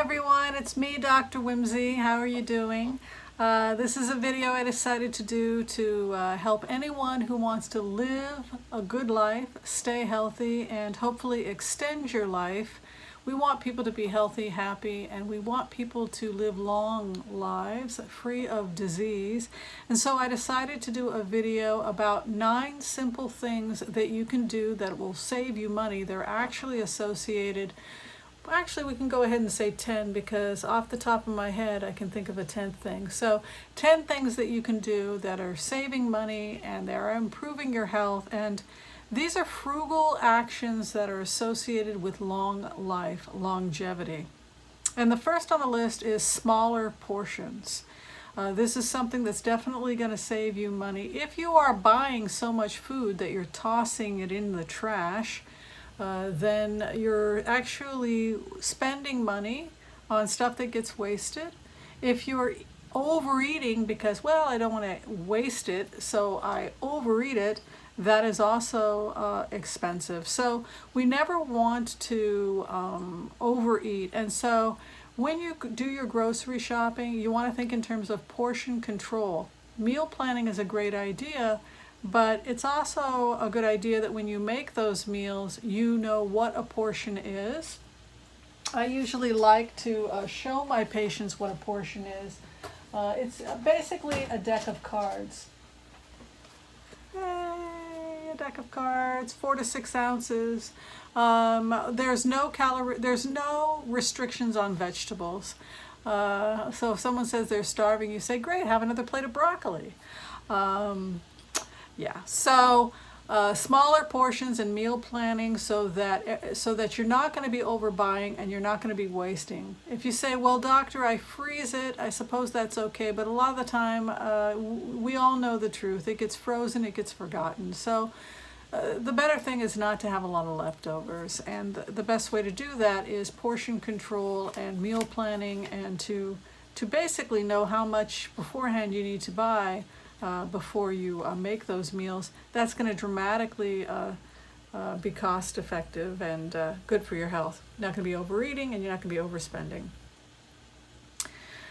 everyone, it's me, Dr. Whimsy. How are you doing? This is a video I decided to do to help anyone who wants to live a good life, stay healthy, and hopefully extend your life. We want people to be healthy, happy, and we want people to live long lives free of disease. And so I decided to do a video about 9 simple things that you can do that will save you money. They're actually associated. Actually, we can go ahead and say 10 because off the top of my head, I can think of a 10th thing. So 10 things that you can do that are saving money and they're improving your health. And these are frugal actions that are associated with long life, longevity. And the first on the list is smaller portions. This is something that's definitely going to save you money. If you are buying so much food that you're tossing it in the trash, then you're actually spending money on stuff that gets wasted. If you're overeating because, well, I don't want to waste it, so I overeat it, that is also expensive. So we never want to overeat. And so when you do your grocery shopping, you want to think in terms of portion control. Meal planning is a great idea, but it's also a good idea that when you make those meals, you know what a portion is. I usually like to show my patients what a portion is. It's basically a deck of cards. A deck of cards, 4 to 6 ounces. There's no restrictions on vegetables. So if someone says they're starving, you say, great, have another plate of broccoli. So smaller portions and meal planning so that you're not going to be overbuying and you're not going to be wasting. If you say, well, doctor, I freeze it, I suppose that's okay, but a lot of the time we all know the truth. It gets frozen, it gets forgotten. So the better thing is not to have a lot of leftovers, and the best way to do that is portion control and meal planning, and to basically know how much beforehand you need to buy before you make those meals. That's going to dramatically be cost effective and good for your health. You're not going to be overeating and you're not going to be overspending.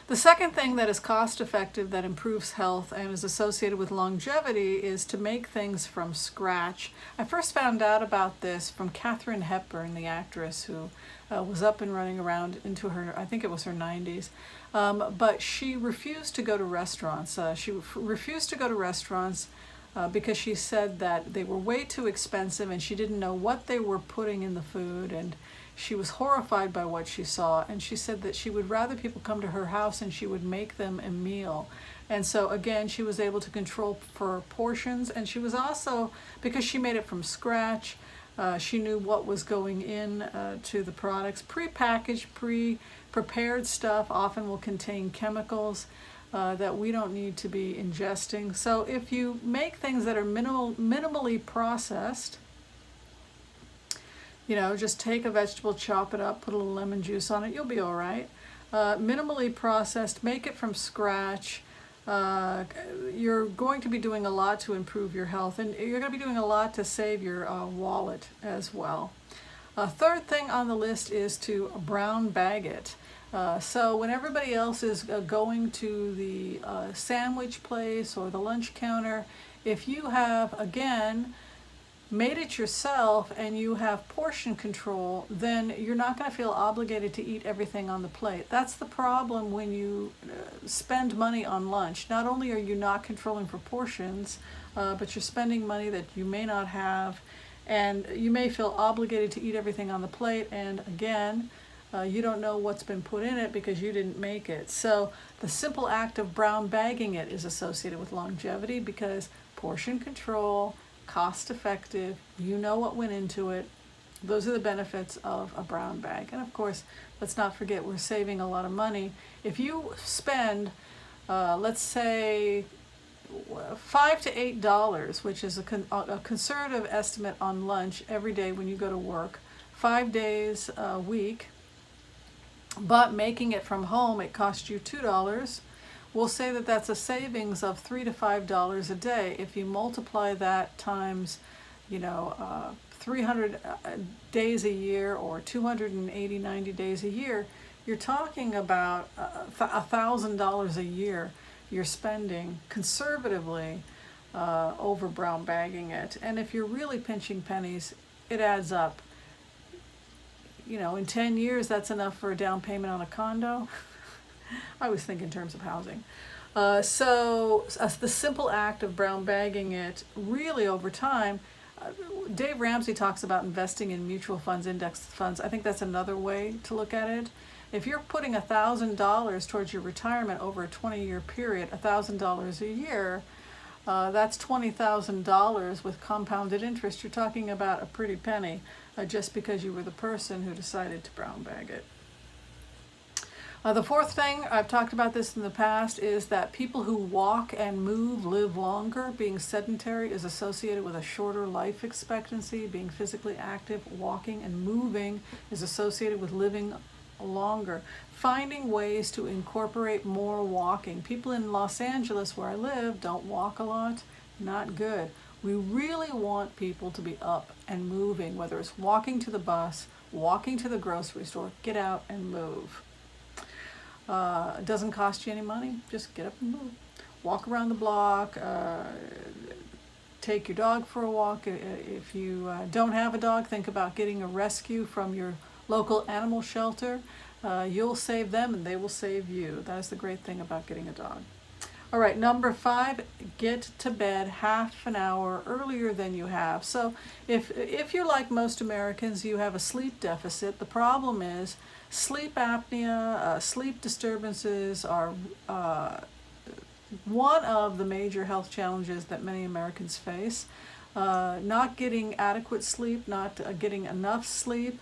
The second thing that is cost effective that improves health and is associated with longevity is to make things from scratch. I first found out about this from Katharine Hepburn, the actress who was up and running around into her, I think it was her 90s. But she refused to go to restaurants. Refused to go to restaurants because she said that they were way too expensive and she didn't know what they were putting in the food, and she was horrified by what she saw, and she said that she would rather people come to her house and she would make them a meal. And so again, she was able to control for portions, and she was also, because she made it from scratch, she knew what was going in to the products. Pre-packaged, pre-prepared stuff often will contain chemicals that we don't need to be ingesting. So if you make things that are minimally processed, just take a vegetable, chop it up, put a little lemon juice on it, you'll be all right. Minimally processed, make it from scratch. You're going to be doing a lot to improve your health, and you're going to be doing a lot to save your wallet as well. Third thing on the list is to brown bag it. So when everybody else is going to the sandwich place or the lunch counter, if you have, again, made it yourself and you have portion control, then you're not going to feel obligated to eat everything on the plate. That's the problem when you spend money on lunch. Not only are you not controlling for portions, but you're spending money that you may not have, and you may feel obligated to eat everything on the plate, and again, you don't know what's been put in it because you didn't make it. So the simple act of brown bagging it is associated with longevity because portion control, cost effective, you know what went into it. Those are the benefits of a brown bag. And of course, let's not forget, we're saving a lot of money. If you spend, let's say, $5 to $8, which is a conservative estimate on lunch every day when you go to work, 5 days a week, but making it from home, it costs you $2. We'll say that that's a savings of $3 to $5 a day. If you multiply that times, 300 days a year or 280, 90 days a year, you're talking about $1,000 a year you're spending conservatively over brown bagging it. And if you're really pinching pennies, it adds up. You know, in 10 years, that's enough for a down payment on a condo. I always think in terms of housing. So the simple act of brown bagging it, really over time, Dave Ramsey talks about investing in mutual funds, index funds. I think that's another way to look at it. If you're putting $1,000 towards your retirement over a 20-year period, $1,000 a year, that's $20,000 with compounded interest. You're talking about a pretty penny just because you were the person who decided to brown bag it. The fourth thing, I've talked about this in the past, is that people who walk and move live longer. Being sedentary is associated with a shorter life expectancy. Being physically active, walking and moving is associated with living longer. Finding ways to incorporate more walking. People in Los Angeles, where I live, don't walk a lot. Not good. We really want people to be up and moving, whether it's walking to the bus, walking to the grocery store. Get out and move. It doesn't cost you any money. Just get up and move. Walk around the block. Take your dog for a walk. If you don't have a dog, think about getting a rescue from your local animal shelter. You'll save them and they will save you. That's the great thing about getting a dog. All right, number 5, get to bed half an hour earlier than you have. So if you're like most Americans, you have a sleep deficit. The problem is sleep apnea, sleep disturbances are one of the major health challenges that many Americans face. Not getting adequate sleep, not getting enough sleep.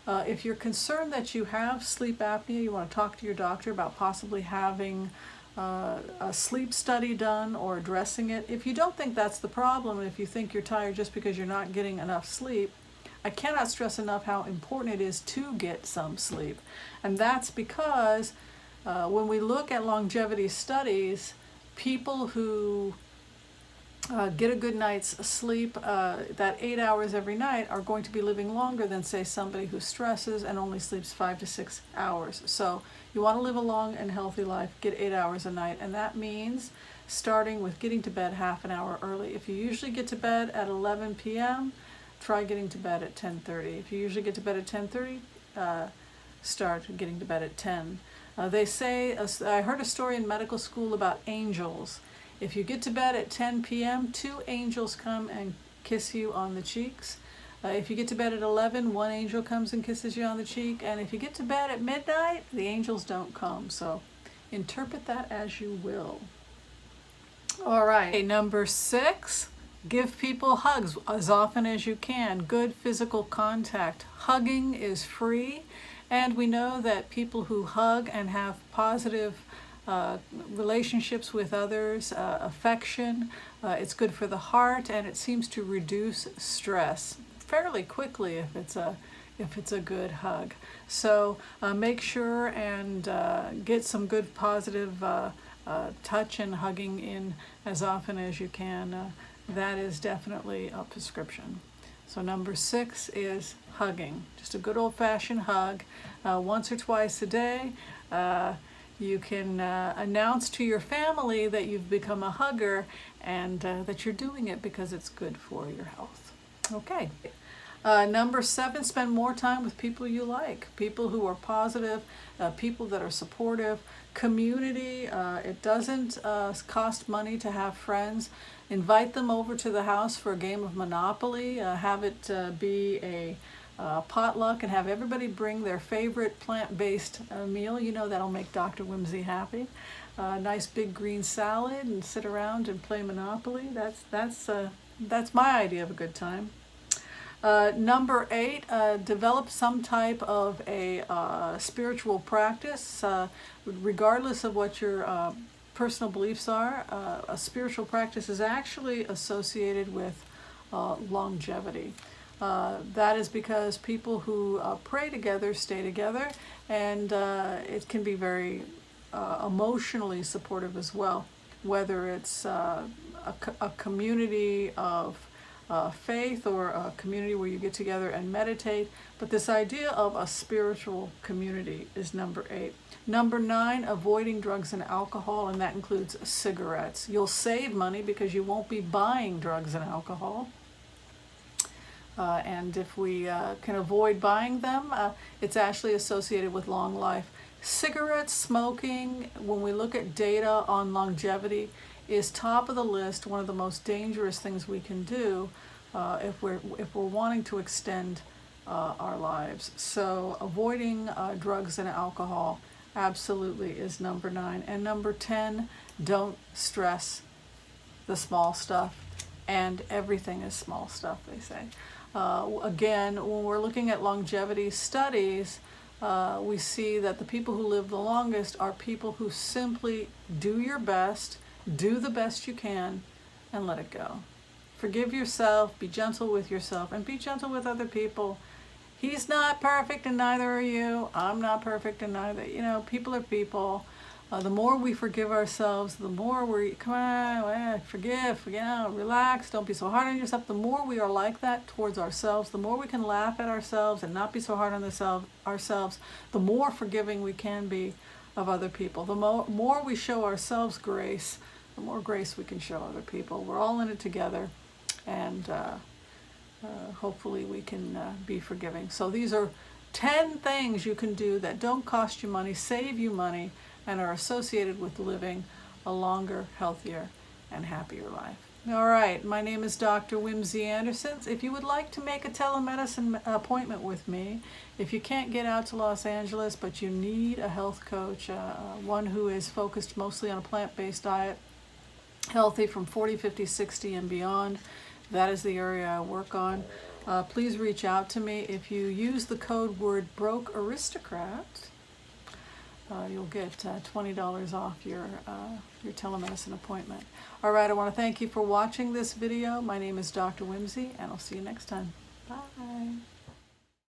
If you're concerned that you have sleep apnea, you want to talk to your doctor about possibly having a sleep study done or addressing it. If you don't think that's the problem, and if you think you're tired just because you're not getting enough sleep, I cannot stress enough how important it is to get some sleep. And that's because when we look at longevity studies, people who get a good night's sleep, that 8 hours every night, are going to be living longer than, say, somebody who stresses and only sleeps 5 to 6 hours. So you want to live a long and healthy life, get 8 hours a night, and that means starting with getting to bed half an hour early. If you usually get to bed at 11 p.m., try getting to bed at 10:30. If you usually get to bed at 10:30, start getting to bed at 10. They say, I heard a story in medical school about angels. If you get to bed at 10 p.m., 2 angels come and kiss you on the cheeks. If you get to bed at 11, 1 angel comes and kisses you on the cheek. And if you get to bed at midnight, the angels don't come. So interpret that as you will. All right, okay, number 6, give people hugs as often as you can. Good physical contact. Hugging is free. And we know that people who hug and have positive relationships with others, affection, it's good for the heart, and it seems to reduce stress fairly quickly if it's a good hug. So make sure and get some good positive touch and hugging in as often as you can. That is definitely a prescription. So number 6 is hugging. Just a good old-fashioned hug once or twice a day. You can announce to your family that you've become a hugger and that you're doing it because it's good for your health. Okay. Number 7, spend more time with people you like, people who are positive, people that are supportive. Community, it doesn't cost money to have friends. Invite them over to the house for a game of Monopoly. Have it be a potluck and have everybody bring their favorite plant-based meal. You know that'll make Dr. Whimsy happy. Nice big green salad and sit around and play Monopoly. That's my idea of a good time. Number 8, develop some type of a spiritual practice, regardless of what your personal beliefs are. A spiritual practice is actually associated with longevity. That is because people who pray together stay together, and it can be very emotionally supportive as well, whether it's a community of faith or a community where you get together and meditate. But this idea of a spiritual community is number 8. Number 9, avoiding drugs and alcohol, and that includes cigarettes. You'll save money because you won't be buying drugs and alcohol. And if we can avoid buying them, it's actually associated with long life. Cigarette smoking, when we look at data on longevity, is top of the list, one of the most dangerous things we can do if we're wanting to extend our lives. So avoiding drugs and alcohol absolutely is number 9. And number 10, don't stress the small stuff, and everything is small stuff, they say. Again, when we're looking at longevity studies, we see that the people who live the longest are people who simply do your best, do the best you can, and let it go. Forgive yourself, be gentle with yourself, and be gentle with other people. He's not perfect, and neither are you. I'm not perfect, and neither. You know, people are people. The more we forgive ourselves, the more come on, forgive, relax, don't be so hard on yourself. The more we are like that towards ourselves, the more we can laugh at ourselves and not be so hard on ourselves, the more forgiving we can be of other people. The more we show ourselves grace, the more grace we can show other people. We're all in it together, and hopefully we can be forgiving. So these are 10 things you can do that don't cost you money, save you money, and are associated with living a longer, healthier, and happier life. All right, my name is Dr. Whimsy Anderson. If you would like to make a telemedicine appointment with me, if you can't get out to Los Angeles but you need a health coach, one who is focused mostly on a plant-based diet, healthy from 40, 50, 60 and beyond, that is the area I work on. Please reach out to me. If you use the code word Broke Aristocrat, you'll get $20 off your telemedicine appointment. All right, I want to thank you for watching this video. My name is Dr. Whimsy, and I'll see you next time. Bye.